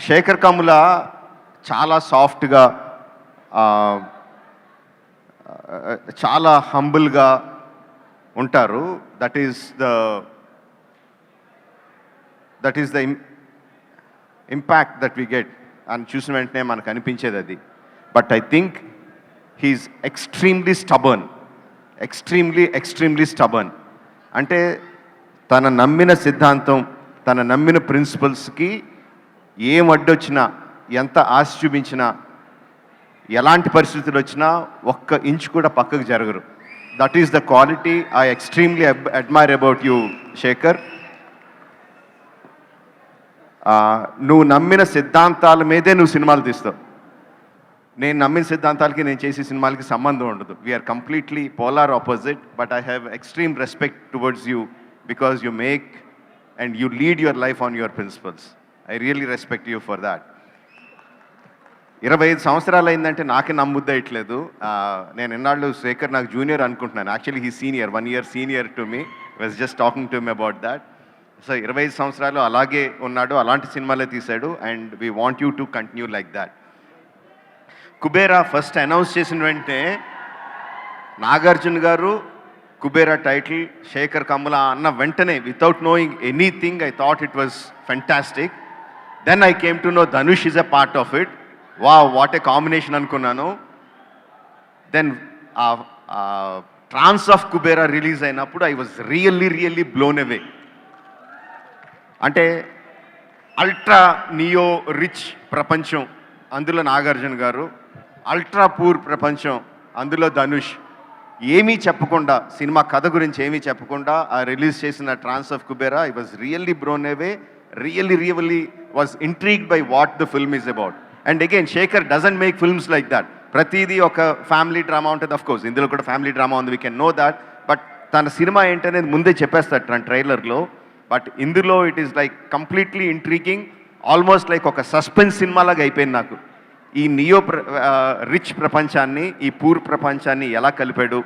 శేఖర్ కమ్ముల చాలా సాఫ్ట్గా, చాలా హంబుల్గా ఉంటారు. That is the impact that we get అని చూసిన వెంటనే మనకు అనిపించేది అది. But I think he's extremely stubborn. అంటే తన నమ్మిన సిద్ధాంతం, తన నమ్మిన ప్రిన్సిపల్స్కి ఏం అడ్డొచ్చినా, ఎంత ఆశ చూపించినా, ఎలాంటి పరిస్థితులు వచ్చినా ఒక్క ఇంచు కూడా పక్కకు జరగరు. That is the quality I extremely admire about you Shekhar. నువ్వు నమ్మిన సిద్ధాంతాల మీదే నువ్వు సినిమాలు తీస్తావు. నేను నమ్మిన సిద్ధాంతాలకి నేను చేసే సినిమాలకి సంబంధం ఉండదు. We are completely polar opposite. But I have extreme respect towards you because you make and you lead your life on your principles. I really respect you for that. 25 సంవత్సరాలు అయిందంటే నాకే నమ్ముద్దయట్లేదు. నేను ఎన్నాళ్ళు శేఖర్ నాకు జూనియర్ అనుకుంటున్నాను. Actually he senior, 1 year senior to me. Was just talking to me about that. So 25 సంవత్సరాలు అలాగే ఉన్నాడు, అలాంటి సినిమాలే తీశాడు. And we want you to continue like that. Kubera first announce చేసిన వెంటనే నాగార్జున గారు కుబేరా టైటిల్ శేఖర్ కమ్ముల అన్న వెంటనే without knowing anything I thought it was fantastic. Then I came to know Dhanush is a part of it. What a combination అనుకున్నాను. Then trance of Kubera release అయినప్పుడు I was really blown away. అంటే ultra neo rich ప్రపంచం, అందులో నాగార్జున గారు. Ultra poor ప్రపంచం, అందులో ధనుష్. ఏమీ చెప్పకుండా, సినిమా కథ గురించి ఏమీ చెప్పకుండా రిలీజ్ చేసిన trance of Kubera I was really blown away. Really was intrigued by what the film is about. And again Shekhar doesn't make films like that. ప్రతిదీ ఒక ఫ్యామిలీ డ్రామా ఉంటుంది. అఫ్ కోర్స్ ఇందులో కూడా ఫ్యామిలీ డ్రామా ఉంది, we can know that. But తన సినిమా ఏంటనేది ముందే చెప్పేస్తాడు తన ట్రైలర్లో. బట్ ఇందులో it is like completely intriguing, almost like ఒక సస్పెన్స్ సినిమాలాగా అయిపోయింది నాకు. ఈ నియో రిచ్ ప్రపంచాన్ని, ఈ పూర్ ప్రపంచాన్ని ఎలా కలిపాడు,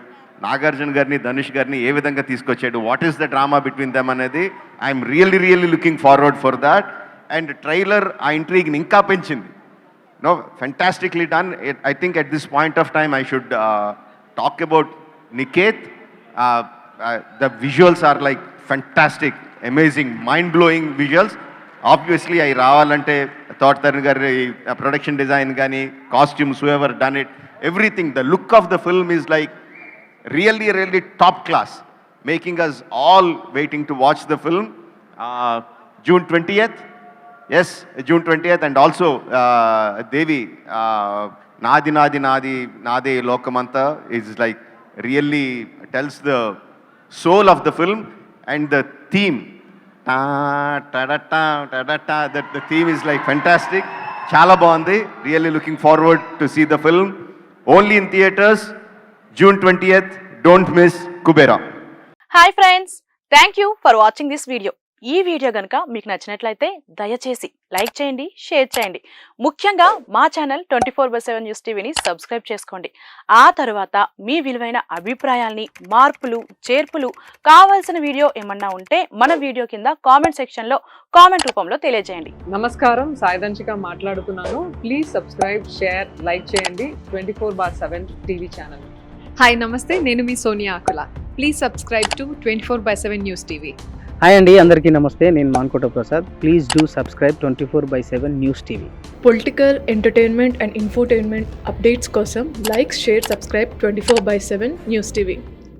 నాగార్జున గారిని ధనుష్ గారిని ఏ విధంగా తీసుకొచ్చాడు, what is the drama between them అనేది I'm really looking forward for that. And trailer ఆ ఇంట్రీగ్ని ఇంకా పెంచింది. No, fantastically done. I think at this point of time I should talk about Niket. The visuals are like fantastic, amazing, mind-blowing visuals. Obviously, I రావాలంటే thought Tarun గారి production design కానీ, costumes, whoever done it, everything, the look of the film is like really top class, making us all waiting to watch the film. June 20th. Yes, June 20th. And also Devi, Nadi Lokamanta is like really tells the soul of the film. And the theme, that the theme is like fantastic. Chala baagundi. Really looking forward to see the film. Only in theaters, June 20th. Don't miss Kubera. Hi friends, thank you for watching this video. ఈ video గనుక మీకు నచ్చినట్లయితే దయచేసి like చేయండి, share చేయండి. ముఖ్యంగా మా channel 24/7 news టీవీని సబ్స్క్రైబ్ చేసుకోండి. ఆ తర్వాత మీ విలువైన అభిప్రాయాల్ని, మార్పులు, చేర్పులు, కావాల్సిన వీడియో ఏమన్నా ఉంటే మన వీడియో కింద కామెంట్ సెక్షన్లో కామెంట్ రూపంలో తెలియజేయండి. నమస్కారం, సాయిదంచిక మాట్లాడుతున్నాను. ప్లీజ్ సబ్స్క్రైబ్, షేర్, లైక్ చేయండి 24/7 టీవీ ఛానల్. హాయ్ నమస్తే, నేను మీ Sonia Akula. Please subscribe to 24/7 news TV. Hi అండి, అందరికీ నమస్తే. నేను Mankota Prasad. Please do subscribe 24/7 news TV. Political, entertainment and infotainment updates కోసం like, share, subscribe 24/7 news TV.